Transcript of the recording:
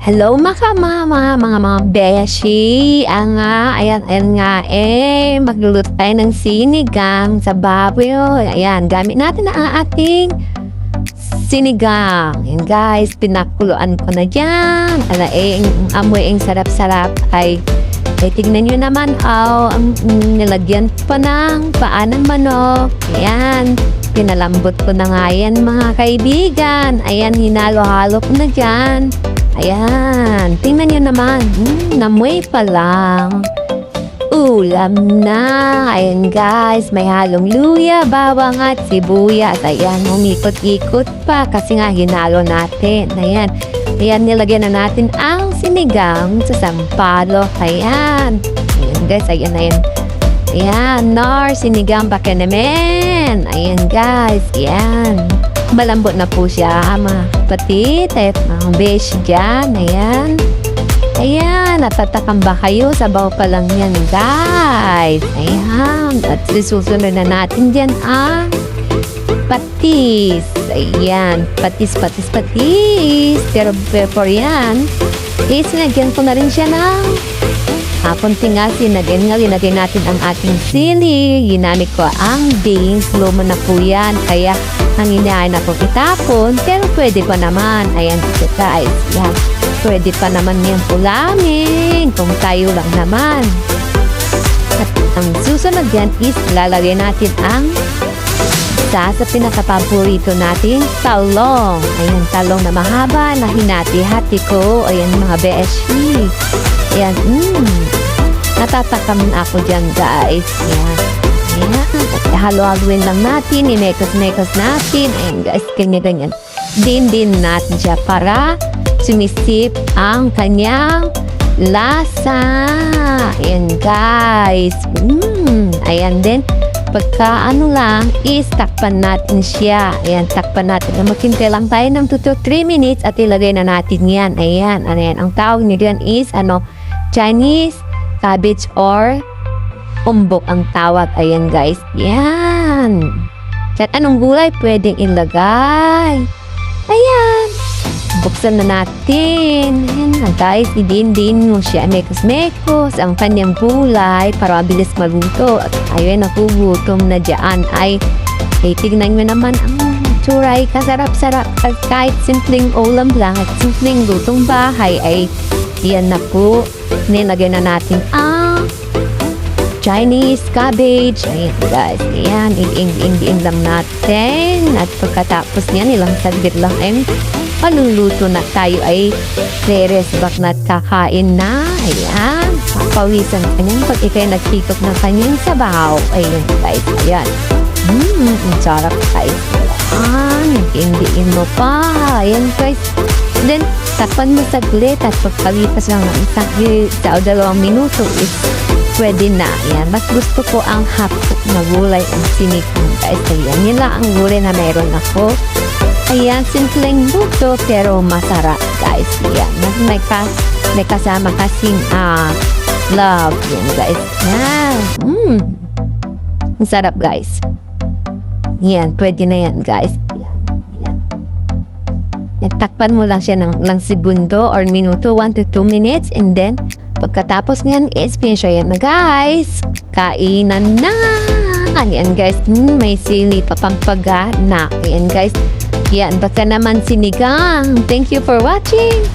Hello mga beshi. Ayan nga magluluto tayo ng sinigang sa baboy. Ayan, gamit natin ang ating sinigang. Ayan guys, pinakuluan ko na dyan. Ang amoy ang sarap-sarap ay tignan nyo naman, nilagyan pa ng paa ng manok. Ayan, pinalambot ko na nga yan mga kaibigan. Ayan, hinalo-halo ko na dyan. Ayan, tingnan nyo naman. Namoy pa lang. Ulam na. Ayan guys, may halong luya, bawang at sibuyas. Ayan, umikot-ikot pa kasi nga hinalo natin. Ayan, nilagyan na natin ang sinigang sa sampalok. Ayan. Ayan guys, ayan. Ayan, sinigang baka naman. Ayan guys, ayan. Malambot na po siya, mga kapatid at mga besh dyan. Ayan, natatakam ba kayo? Sabaw pa lang yan guys. Ayan, at susunod na natin dyan ang patis. Ayan, patis. Pero before yan, sinagyan ko na rin siya ng konting asin. Linagay natin ang ating sili. Ginamit ko ang beans. Luma na po yan. Kaya ang inaay na po itapon. Pero pwede pa naman. Ayan guys. Yan. Pwede pa naman yan ulamin. Kung tayo lang naman. At ang susunod yan is lalagay natin ang sa pinakapaborito natin, talong. Ayan, talong na mahaba na hinati-hati ko. Ayan mga beshi. Ayan, natatakam ako dyan guys. Ayan, halo-haloin lang natin, imekos-mekos natin. Ayan guys, ganyan. Din natin siya para sumisip ang kanyang lasa. Ayan guys. Ayan din. Pagka lang, takpan natin siya. Ayan, takpan natin. Maghintay lang tayo ng 2 to 3 minutes at ilagay na natin yan. Ayan. Ang tawag niya yan is, Chinese cabbage or umbok ang tawag. Ayan, guys. Yan. At anong gulay pwedeng ilagay? Ayan. Buksan na natin. Ayan na guys, din mo siya mekos-mekos ang kanyang gulay para mabilis maluto. At ayun, nakugutom na dyan ay tignan nyo naman ang tsuray, kasarap-sarap. At kahit simpleng ulam lang at simpleng lutong bahay ay yan na po. Nilagyan na natin ang Chinese cabbage. Ayan guys, ayan, iing lang natin. At pagkatapos niyan, ilang saglit lang ay paluluto na tayo ay seres back na kakain na. Ayan, papawisan kanyang pag ikay nagtikop ng kanyang sabaw. Ayun guys, ayan. Ang sarap guys. Hindi mo pa. Ayan guys. Then, takpan mo saglit at pagkalipas lang ng isang 2 minuto is pwede na. Ayan, mas gusto ko ang hapok na gulay ang sinigang guys. Ayan, yun lang ang gulay na meron ako. Ayan, simpleng luto pero masarap guys. Ayan, may kasama kasing love. Ayan guys. Ayan. Ang sarap guys. Ayan, pwede na yan guys. Ayan. Takpan mo lang siya ng segundo or minuto, 1 to 2 minutes. And then, pagkatapos niyan, finish yan na guys. Kainan na. Ayan guys, may sili pa pampaga na. Ayan guys. Yan, baka naman sinigang. Thank you for watching.